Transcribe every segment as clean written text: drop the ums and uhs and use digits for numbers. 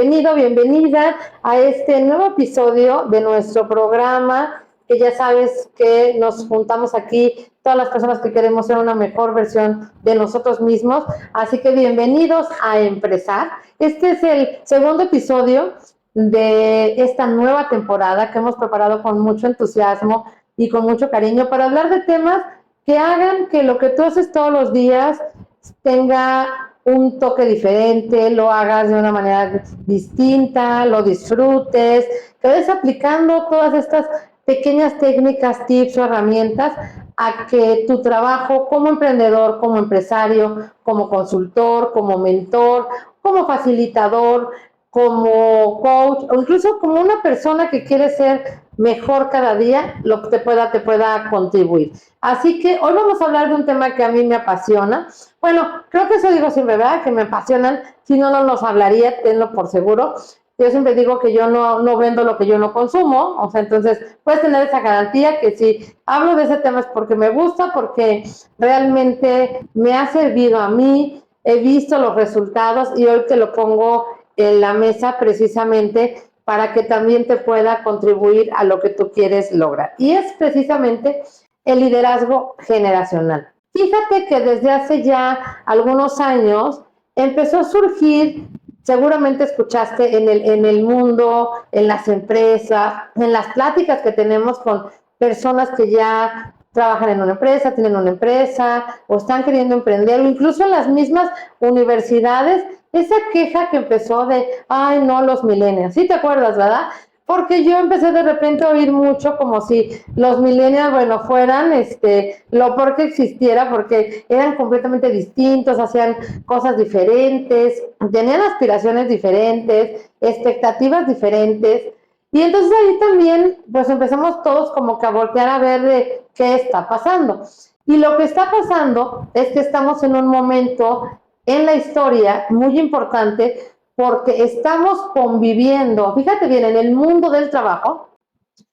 bienvenido, bienvenida a este nuevo episodio de nuestro programa, que ya sabes que nos juntamos aquí todas las personas que queremos ser una mejor versión de nosotros mismos. Así que bienvenidos a Empresar. Este es el segundo episodio de esta nueva temporada que hemos preparado con mucho entusiasmo y con mucho cariño para hablar de temas que hagan que lo que tú haces todos los días tenga un toque diferente, lo hagas de una manera distinta, lo disfrutes, que vayas aplicando todas estas pequeñas técnicas, tips o herramientas a que tu trabajo como emprendedor, como empresario, como consultor, como mentor, como facilitador, como coach o incluso como una persona que quiere ser mejor cada día, lo que te pueda contribuir. Así que hoy vamos a hablar de un tema que a mí me apasiona. Bueno, creo que eso digo siempre, ¿verdad? Que me apasionan, si no, no nos hablaría, tenlo por seguro. Yo siempre digo que yo no vendo lo que yo no consumo, o sea, entonces puedes tener esa garantía que si hablo de ese tema es porque me gusta, porque realmente me ha servido a mí, he visto los resultados y hoy te lo pongo en la mesa precisamente para que también te pueda contribuir a lo que tú quieres lograr. Y es precisamente el liderazgo generacional. Fíjate que desde hace ya algunos años empezó a surgir, seguramente escuchaste en el mundo, en las empresas, en las pláticas que tenemos con personas que ya trabajan en una empresa, tienen una empresa o están queriendo emprender, o incluso en las mismas universidades, esa queja que empezó de, ay, no, los millennials, ¿sí te acuerdas, verdad? Porque yo empecé de repente a oír mucho como si los millennials, bueno, fueran lo peor que existiera, porque eran completamente distintos, hacían cosas diferentes, tenían aspiraciones diferentes, expectativas diferentes. Y entonces ahí también, pues empezamos todos como que a voltear a ver de qué está pasando. Y lo que está pasando es que estamos en un momento en la historia muy importante porque estamos conviviendo, fíjate bien, en el mundo del trabajo,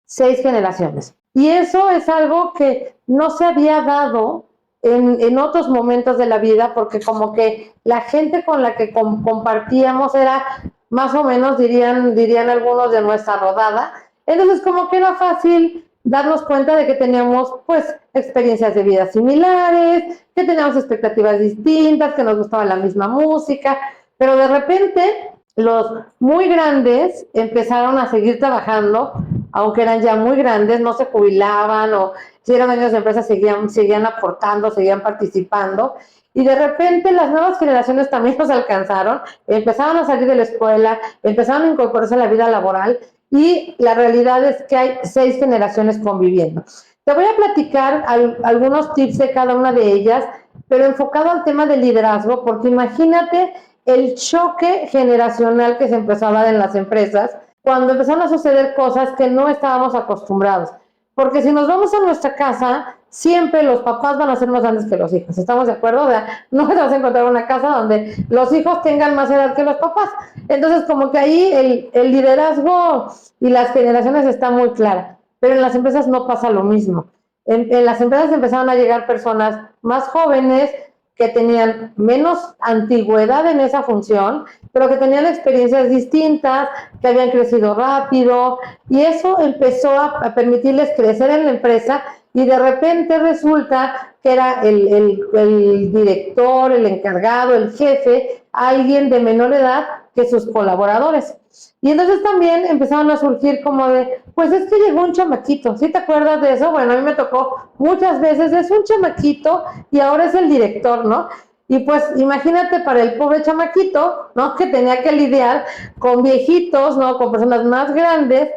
6 generaciones. Y eso es algo que no se había dado en otros momentos de la vida, porque como que la gente con la que compartíamos era más o menos, dirían algunos, de nuestra rodada. Entonces como que era fácil darnos cuenta de que teníamos pues experiencias de vida similares, que teníamos expectativas distintas, que nos gustaba la misma música, pero de repente los muy grandes empezaron a seguir trabajando, aunque eran ya muy grandes, no se jubilaban o si eran dueños de empresas seguían aportando, seguían participando. Y de repente las nuevas generaciones también nos alcanzaron, empezaron a salir de la escuela, empezaron a incorporarse a la vida laboral y la realidad es que hay 6 generaciones conviviendo. Te voy a platicar algunos tips de cada una de ellas, pero enfocado al tema del liderazgo, porque imagínate el choque generacional que se empezó a dar en las empresas cuando empezaron a suceder cosas que no estábamos acostumbrados. Porque si nos vamos a nuestra casa, siempre los papás van a ser más grandes que los hijos. ¿Estamos de acuerdo? O sea, no te vas a encontrar una casa donde los hijos tengan más edad que los papás. Entonces, como que ahí el liderazgo y las generaciones están muy claras. Pero en las empresas no pasa lo mismo. En las empresas empezaron a llegar personas más jóvenes, que tenían menos antigüedad en esa función, pero que tenían experiencias distintas, que habían crecido rápido, y eso empezó a permitirles crecer en la empresa, y de repente resulta que era el director, el encargado, el jefe, alguien de menor edad que sus colaboradores. Y entonces también empezaron a surgir como de, pues es que llegó un chamaquito, ¿sí te acuerdas de eso? Bueno, a mí me tocó muchas veces, es un chamaquito y ahora es el director, ¿no? Y pues imagínate para el pobre chamaquito, ¿no? Que tenía que lidiar con viejitos, ¿no? Con personas más grandes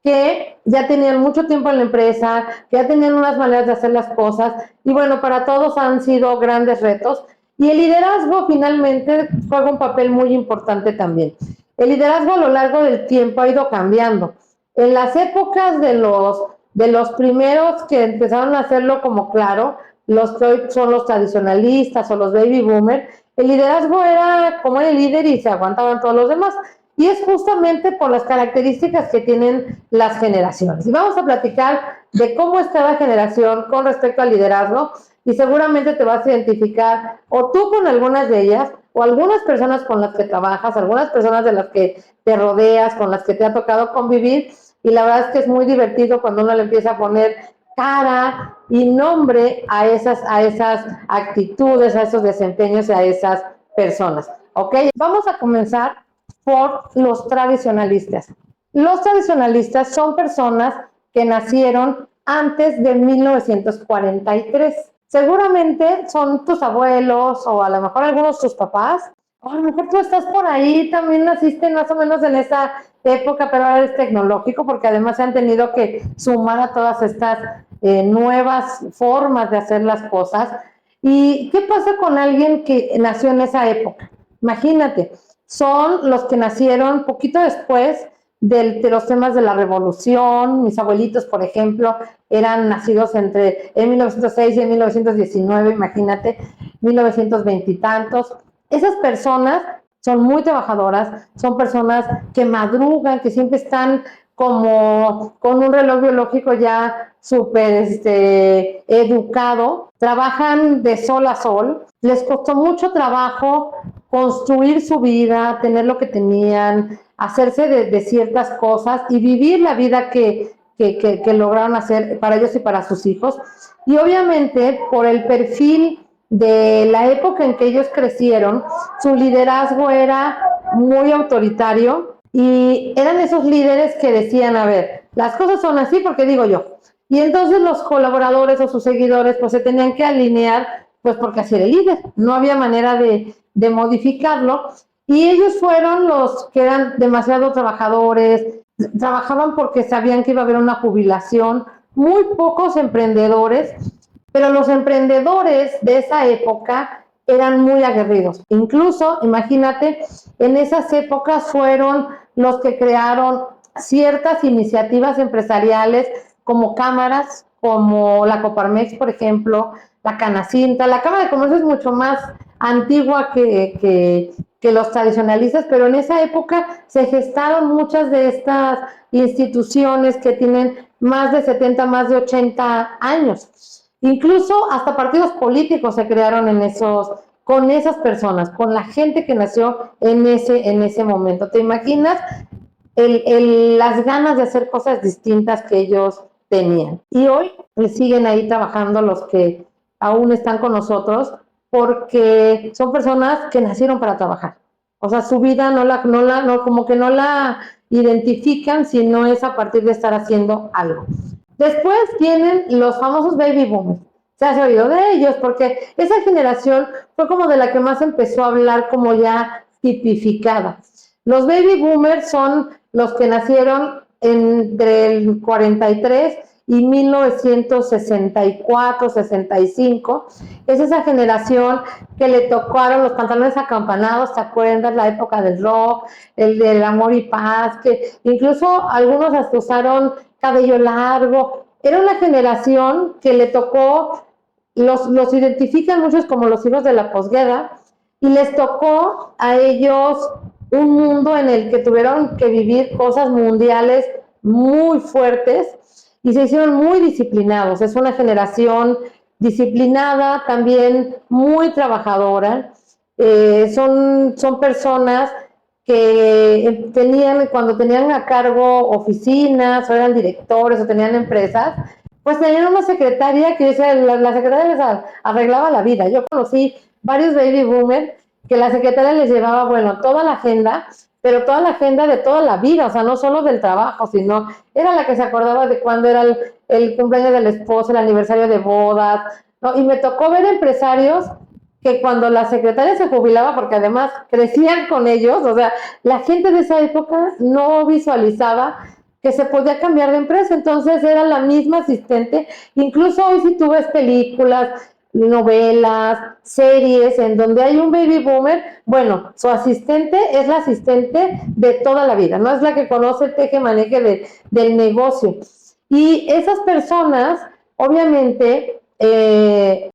que ya tenían mucho tiempo en la empresa, que ya tenían unas maneras de hacer las cosas, y bueno, para todos han sido grandes retos, y el liderazgo finalmente juega un papel muy importante también. El liderazgo a lo largo del tiempo ha ido cambiando. En las épocas de los primeros que empezaron a hacerlo como claro, los que hoy son los tradicionalistas o los baby boomers, el liderazgo era como el líder y se aguantaban todos los demás. Y es justamente por las características que tienen las generaciones. Y vamos a platicar de cómo es cada generación con respecto al liderazgo, y seguramente te vas a identificar o tú con algunas de ellas o algunas personas con las que trabajas, algunas personas de las que te rodeas, con las que te ha tocado convivir, y la verdad es que es muy divertido cuando uno le empieza a poner cara y nombre a esas actitudes, a esos desempeños y a esas personas. ¿Ok? Vamos a comenzar por los tradicionalistas. Los tradicionalistas son personas que nacieron antes de 1943. Seguramente son tus abuelos o a lo mejor algunos tus papás, o a lo mejor tú estás por ahí, también naciste más o menos en esa época, pero ahora es tecnológico porque además se han tenido que sumar a todas estas nuevas formas de hacer las cosas. ¿Y qué pasa con alguien que nació en esa época? Imagínate, son los que nacieron poquito después de los temas de la revolución. Mis abuelitos, por ejemplo, eran nacidos entre en 1906 y en 1919, imagínate, 1920 y tantos. Esas personas son muy trabajadoras, son personas que madrugan, que siempre están como con un reloj biológico ya súper educado, trabajan de sol a sol, les costó mucho trabajo construir su vida, tener lo que tenían, hacerse de ciertas cosas y vivir la vida que lograron hacer para ellos y para sus hijos. Y obviamente por el perfil de la época en que ellos crecieron, su liderazgo era muy autoritario y eran esos líderes que decían, a ver, las cosas son así porque digo yo. Y entonces los colaboradores o sus seguidores pues se tenían que alinear pues porque así era el líder, no había manera de modificarlo. Y ellos fueron los que eran demasiado trabajadores, trabajaban porque sabían que iba a haber una jubilación, muy pocos emprendedores, pero los emprendedores de esa época eran muy aguerridos. Incluso, imagínate, en esas épocas fueron los que crearon ciertas iniciativas empresariales como cámaras, como la Coparmex, por ejemplo, la Canacinta. La Cámara de Comercio es mucho más antigua que los tradicionalistas, pero en esa época se gestaron muchas de estas instituciones que tienen más de 70, más de 80 años. Incluso hasta partidos políticos se crearon con esas personas, con la gente que nació en ese momento. ¿Te imaginas las ganas de hacer cosas distintas que ellos tenían? Y hoy siguen ahí trabajando los que aún están con nosotros, porque son personas que nacieron para trabajar. O sea, su vida como que no la identifican si no es a partir de estar haciendo algo. Después vienen los famosos baby boomers. Se ha oído de ellos porque esa generación fue como de la que más empezó a hablar como ya tipificada. Los baby boomers son los que nacieron entre el 43 y 1964, 65. Es esa generación que le tocaron los pantalones acampanados, ¿te acuerdas? La época del rock, el del amor y paz, que incluso algunos hasta usaron cabello largo. Era una generación que le tocó, los identifican muchos como los hijos de la posguerra, y les tocó a ellos un mundo en el que tuvieron que vivir cosas mundiales muy fuertes y se hicieron muy disciplinados. Es una generación disciplinada, también muy trabajadora. Son personas que cuando tenían a cargo oficinas o eran directores o tenían empresas, pues tenían una secretaria que la secretaria les arreglaba la vida. Yo conocí varios baby boomers que la secretaria les llevaba, bueno, toda la agenda, pero toda la agenda de toda la vida, o sea, no solo del trabajo, sino era la que se acordaba de cuándo era el cumpleaños del esposo, el aniversario de bodas, ¿no? Y me tocó ver empresarios que cuando la secretaria se jubilaba, porque además crecían con ellos, o sea, la gente de esa época no visualizaba que se podía cambiar de empresa, entonces era la misma asistente. Incluso hoy si tú ves películas, novelas, series en donde hay un baby boomer, bueno, su asistente es la asistente de toda la vida, no es la que conoce el teje-maneje del negocio. Y esas personas, obviamente,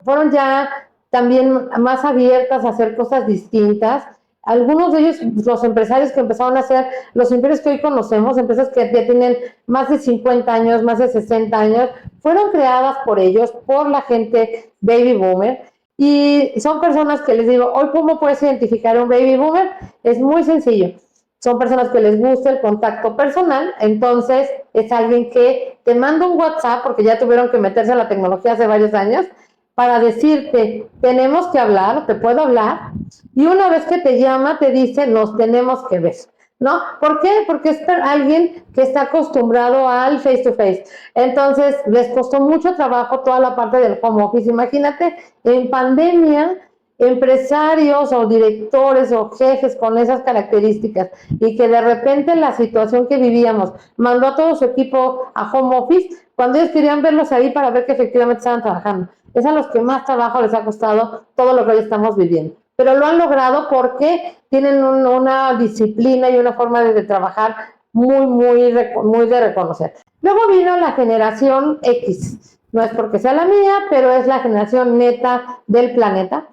fueron ya también más abiertas a hacer cosas distintas. Algunos de ellos, los empresarios que empezaron a hacer los imperios que hoy conocemos, empresas que ya tienen más de 50 años, más de 60 años, fueron creadas por ellos, por la gente baby boomer. Y son personas que les digo, hoy, ¿cómo puedes identificar un baby boomer? Es muy sencillo. Son personas que les gusta el contacto personal, entonces es alguien que te manda un WhatsApp, porque ya tuvieron que meterse a la tecnología hace varios años, para decirte, tenemos que hablar, te puedo hablar, y una vez que te llama, te dice, nos tenemos que ver, ¿no? ¿Por qué? Porque es alguien que está acostumbrado al face to face. Entonces, les costó mucho trabajo toda la parte del home office. Imagínate, en pandemia, empresarios o directores o jefes con esas características y que de repente la situación que vivíamos mandó a todo su equipo a home office, cuando ellos querían verlos ahí para ver que efectivamente estaban trabajando. Es a los que más trabajo les ha costado todo lo que hoy estamos viviendo. Pero lo han logrado porque tienen una disciplina y una forma de trabajar muy de reconocer. Luego vino la generación X. No es porque sea la mía, pero es la generación neta del planeta.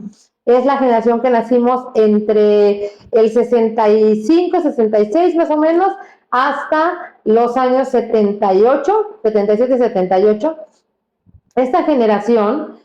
Es la generación que nacimos entre el 65, 66 más o menos, hasta los años 78, 77, 78. Esta generación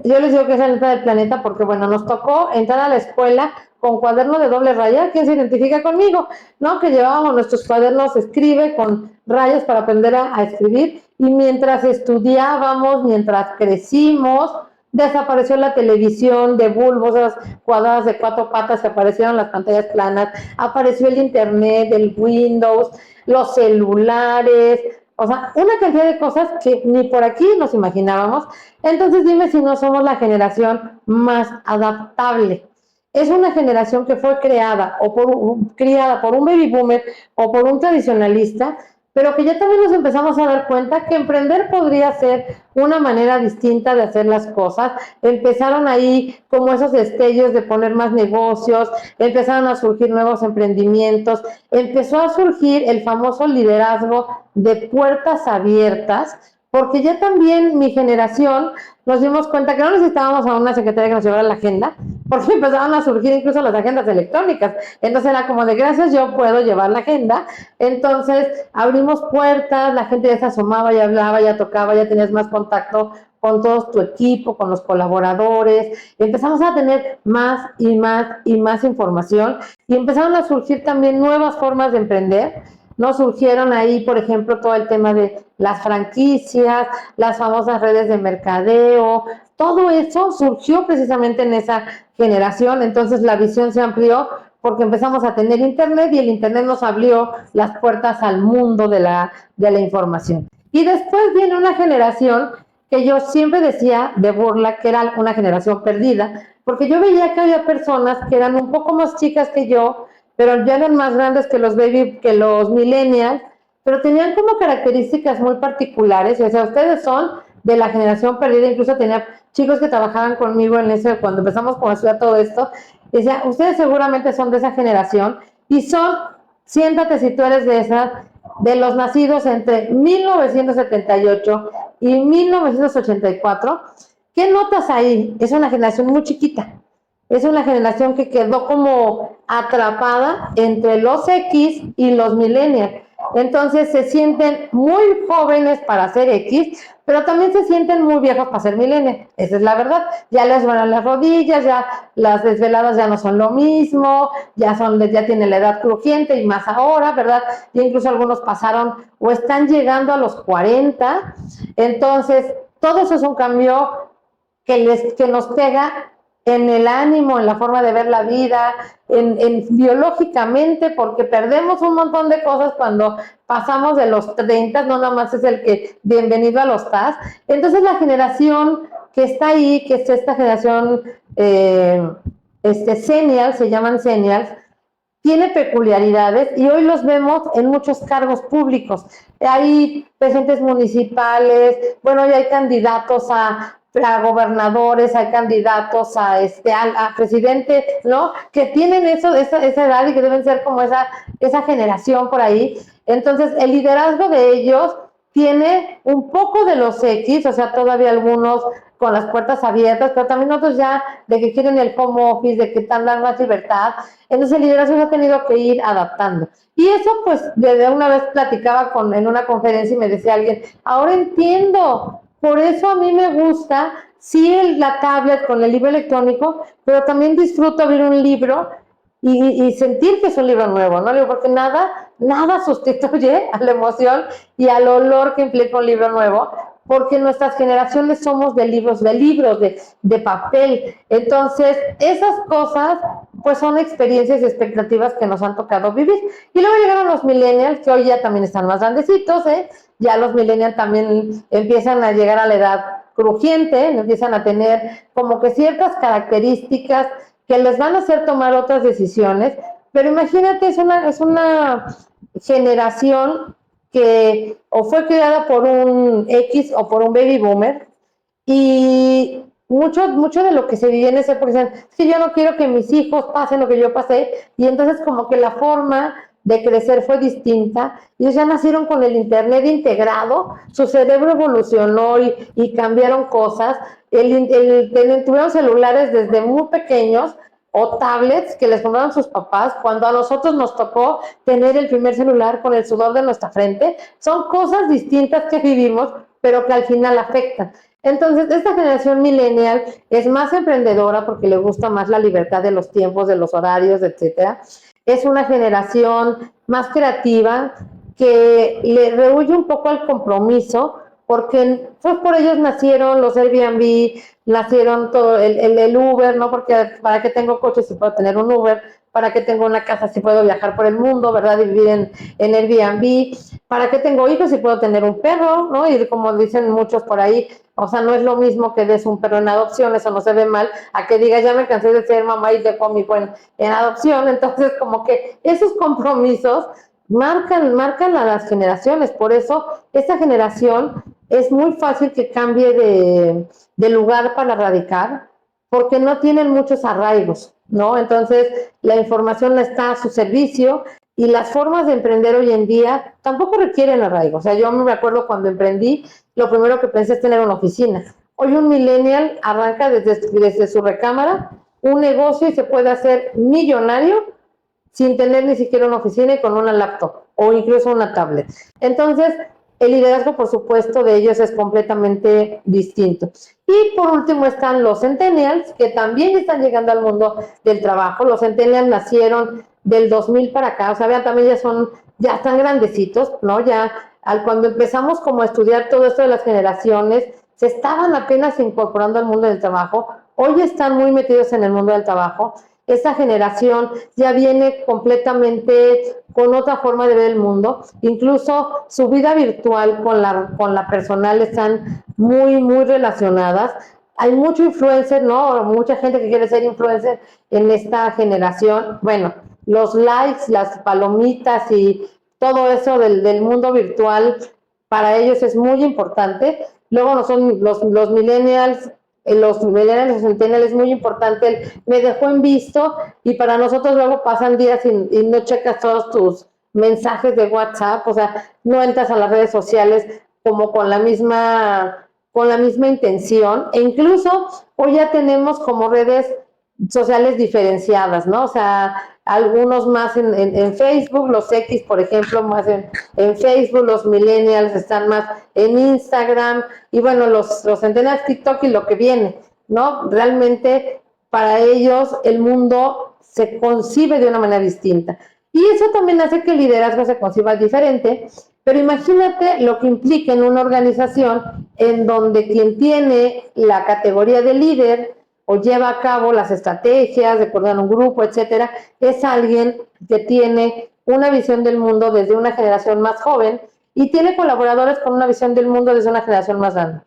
yo les digo que es la neta del planeta porque, bueno, nos tocó entrar a la escuela con cuaderno de doble raya. ¿Quién se identifica conmigo? ¿No? Que llevábamos nuestros cuadernos, escribe con rayas para aprender a escribir, y mientras estudiábamos, mientras crecimos, desapareció la televisión de bulbos, esas cuadradas de 4 patas que aparecieron en las pantallas planas, apareció el internet, el Windows, los celulares, o sea, una cantidad de cosas que ni por aquí nos imaginábamos. Entonces dime si no somos la generación más adaptable. Es una generación que fue criada por un baby boomer o por un tradicionalista, pero que ya también nos empezamos a dar cuenta que emprender podría ser una manera distinta de hacer las cosas. Empezaron ahí como esos destellos de poner más negocios, empezaron a surgir nuevos emprendimientos, empezó a surgir el famoso liderazgo de puertas abiertas, porque ya también mi generación nos dimos cuenta que no necesitábamos a una secretaria que nos llevara la agenda, porque empezaron a surgir incluso las agendas electrónicas. Entonces era como de gracias, yo puedo llevar la agenda. Entonces abrimos puertas, la gente ya se asomaba, ya hablaba, ya tocaba, ya tenías más contacto con todo tu equipo, con los colaboradores. Empezamos a tener más y más información, y empezaron a surgir también nuevas formas de emprender. No surgieron ahí, por ejemplo, todo el tema de las franquicias, las famosas redes de mercadeo, todo eso surgió precisamente en esa generación. Entonces la visión se amplió porque empezamos a tener internet, y el internet nos abrió las puertas al mundo de la información. Y después viene una generación que yo siempre decía de burla que era una generación perdida, porque yo veía que había personas que eran un poco más chicas que yo, pero ya eran más grandes que los millennials, pero tenían como características muy particulares. O sea, ustedes son de la generación perdida. Incluso tenía chicos que trabajaban conmigo en ese, cuando empezamos con estudiar todo esto, decía, ustedes seguramente son de esa generación, y siéntate si tú eres de esas, de los nacidos entre 1978 y 1984. ¿Qué notas ahí? Es una generación muy chiquita. Es una generación que quedó como atrapada entre los X y los millennials. Entonces se sienten muy jóvenes para ser X, pero también se sienten muy viejos para ser millennials. Esa es la verdad. Ya les van las rodillas, ya las desveladas ya no son lo mismo, ya tienen la edad crujiente, y más ahora, ¿verdad? Y incluso algunos pasaron o están llegando a los 40. Entonces, todo eso es un cambio que nos pega en el ánimo, en la forma de ver la vida, biológicamente, porque perdemos un montón de cosas cuando pasamos de los 30, no nada más es el que bienvenido a los TAS. Entonces la generación que está ahí, que es esta generación seniors, se llaman seniors, tiene peculiaridades, y hoy los vemos en muchos cargos públicos. Hay presidentes municipales, bueno, ya hay candidatos a gobernadores, hay candidatos a presidente, ¿no? Que tienen esa edad y que deben ser como esa generación por ahí. Entonces, el liderazgo de ellos tiene un poco de los X, o sea, todavía algunos con las puertas abiertas, pero también otros ya de que quieren el home office, de que están dando más libertad. Entonces el liderazgo se ha tenido que ir adaptando. Y eso, pues, desde una vez platicaba en una conferencia, y me decía alguien, ahora entiendo por eso a mí me gusta, sí, la tablet con el libro electrónico, pero también disfruto abrir un libro y sentir que es un libro nuevo, ¿no? Porque nada sustituye a la emoción y al olor que implica un libro nuevo, porque nuestras generaciones somos de libros, de papel. Entonces, esas cosas, pues son experiencias y expectativas que nos han tocado vivir. Y luego llegaron los millennials, que hoy ya también están más grandecitos, ¿eh? Ya los millennials también empiezan a llegar a la edad crujiente, empiezan a tener como que ciertas características que les van a hacer tomar otras decisiones, pero imagínate, es una generación que o fue criada por un X o por un baby boomer, y mucho de lo que se vivía en ese época, es que yo no quiero que mis hijos pasen lo que yo pasé, y entonces como que la forma de crecer fue distinta. Ellos ya nacieron con el internet integrado, su cerebro evolucionó y cambiaron cosas. Tuvieron celulares desde muy pequeños o tablets que les compraron sus papás, cuando a nosotros nos tocó tener el primer celular con el sudor de nuestra frente. Son cosas distintas que vivimos, pero que al final afectan. Entonces, esta generación millennial es más emprendedora porque le gusta más la libertad de los tiempos, de los horarios, etcétera. Es una generación más creativa que le rehuye un poco al compromiso, porque pues por ellos nacieron los Airbnb, nacieron todo el Uber, ¿no? Porque para qué tengo coche si puedo tener un Uber, para qué tengo una casa si puedo viajar por el mundo, ¿verdad? Y vivir en Airbnb, para qué tengo hijos si puedo tener un perro, ¿no? Y como dicen muchos por ahí, o sea, no es lo mismo que des un perro en adopción, eso no se ve mal, a que digas, ya me cansé de ser mamá y dejo a mi hijo en adopción. Entonces, como que esos compromisos marcan a las generaciones. Por eso, esta generación es muy fácil que cambie de lugar para radicar, porque no tienen muchos arraigos, ¿no? Entonces, la información está a su servicio, y las formas de emprender hoy en día tampoco requieren arraigo. O sea, yo me acuerdo cuando emprendí, lo primero que pensé es tener una oficina. Hoy un millennial arranca desde su recámara un negocio y se puede hacer millonario sin tener ni siquiera una oficina y con una laptop o incluso una tablet. Entonces, el liderazgo, por supuesto, de ellos es completamente distinto. Y por último están los centennials, que también están llegando al mundo del trabajo. Los centennials nacieron del 2000 para acá, o sea, vean, también ya están grandecitos, ¿no? Ya cuando empezamos como a estudiar todo esto de las generaciones, se estaban apenas incorporando al mundo del trabajo. Hoy están muy metidos en el mundo del trabajo. Esta generación ya viene completamente con otra forma de ver el mundo. Incluso su vida virtual con la personal están muy relacionadas. Hay mucho influencer, ¿no? Mucha gente que quiere ser influencer en esta generación. Bueno, los likes, las palomitas y todo eso del mundo virtual para ellos es muy importante. Luego no son los millennials, los centennials, es muy importante me dejó en visto, y para nosotros luego pasan días y no checas todos tus mensajes de WhatsApp, o sea, no entras a las redes sociales como con la misma intención, e incluso hoy ya tenemos como redes sociales diferenciadas, ¿no? O sea, algunos más en Facebook, los X, por ejemplo, más en Facebook, los millennials están más en Instagram, y bueno, los centenarios TikTok y lo que viene, ¿no? Realmente para ellos el mundo se concibe de una manera distinta. Y eso también hace que el liderazgo se conciba diferente, pero imagínate lo que implica en una organización en donde quien tiene la categoría de líder o lleva a cabo las estrategias de coordinar un grupo, etcétera, es alguien que tiene una visión del mundo desde una generación más joven y tiene colaboradores con una visión del mundo desde una generación más grande.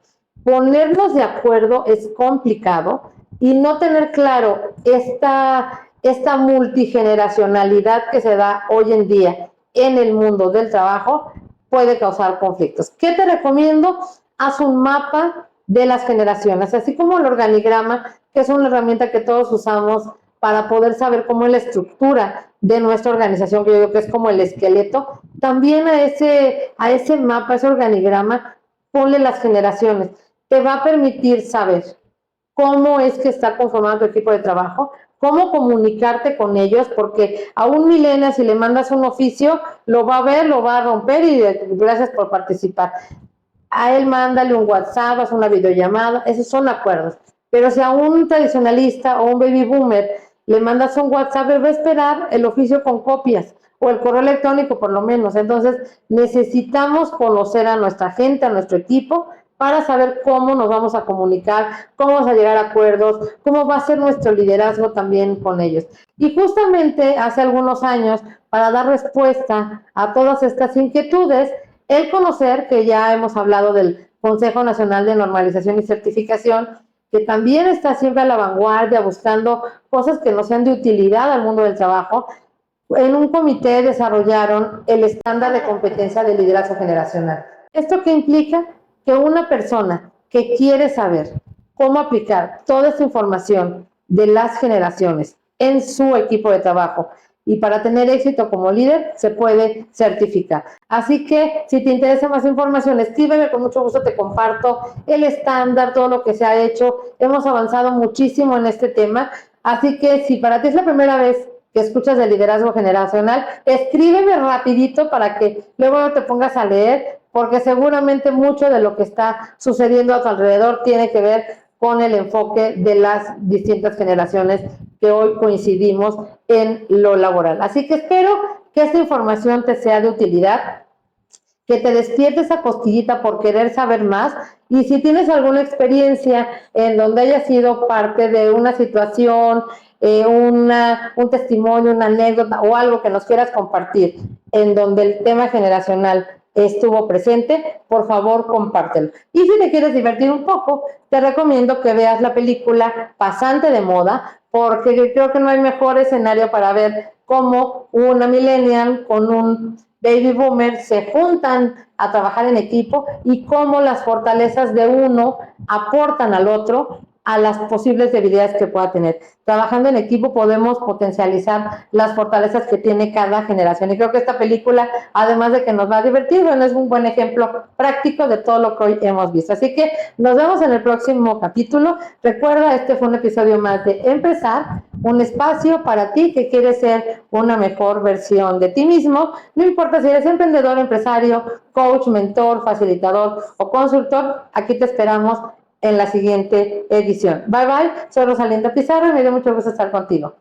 Ponernos de acuerdo es complicado, y no tener claro esta multigeneracionalidad que se da hoy en día en el mundo del trabajo puede causar conflictos. ¿Qué te recomiendo? Haz un mapa de las generaciones, así como el organigrama, que es una herramienta que todos usamos para poder saber cómo es la estructura de nuestra organización, que yo creo que es como el esqueleto. También a ese mapa, a ese organigrama, ponle las generaciones. Te va a permitir saber cómo es que está conformado tu equipo de trabajo, cómo comunicarte con ellos, porque a un millennial, si le mandas un oficio, lo va a ver, lo va a romper, y gracias por participar. a él mándale un WhatsApp, haz una videollamada, esos son acuerdos. Pero si a un tradicionalista o un baby boomer le mandas un WhatsApp, él va a esperar el oficio con copias o el correo electrónico por lo menos. Entonces necesitamos conocer a nuestra gente, a nuestro equipo, para saber cómo nos vamos a comunicar, cómo vamos a llegar a acuerdos, cómo va a ser nuestro liderazgo también con ellos. Y justamente hace algunos años, para dar respuesta a todas estas inquietudes, el conocer que ya hemos hablado del Consejo Nacional de Normalización y Certificación, que también está siempre a la vanguardia buscando cosas que no sean de utilidad al mundo del trabajo. En un comité desarrollaron el estándar de competencia de liderazgo generacional. ¿Esto qué implica? Que una persona que quiere saber cómo aplicar toda esta información de las generaciones en su equipo de trabajo y para tener éxito como líder se puede certificar. Así que si te interesa más información, escríbeme, con mucho gusto te comparto el estándar, todo lo que se ha hecho. Hemos avanzado muchísimo en este tema, así que si para ti es la primera vez que escuchas de liderazgo generacional, escríbeme rapidito para que luego no te pongas a leer, porque seguramente mucho de lo que está sucediendo a tu alrededor tiene que ver con el enfoque de las distintas generaciones que hoy coincidimos en lo laboral. Así que espero que esta información te sea de utilidad, que te despierte esa cosquillita por querer saber más, y si tienes alguna experiencia en donde haya sido parte de una situación, un testimonio, una anécdota o algo que nos quieras compartir en donde el tema generacional estuvo presente, por favor compártelo. Y si te quieres divertir un poco, te recomiendo que veas la película Pasante de Moda, porque creo que no hay mejor escenario para ver cómo una millennial con un baby boomer se juntan a trabajar en equipo y cómo las fortalezas de uno aportan al otro a las posibles debilidades que pueda tener. Trabajando en equipo podemos potencializar las fortalezas que tiene cada generación. Y creo que esta película, además de que nos va a divertir, bueno, es un buen ejemplo práctico de todo lo que hoy hemos visto. Así que nos vemos en el próximo capítulo. Recuerda, este fue un episodio más de Empezar, un espacio para ti que quieres ser una mejor versión de ti mismo. No importa si eres emprendedor, empresario, coach, mentor, facilitador o consultor, aquí te esperamos en la siguiente edición. Bye bye, soy Rosalinda Pizarro y me dio mucho gusto estar contigo.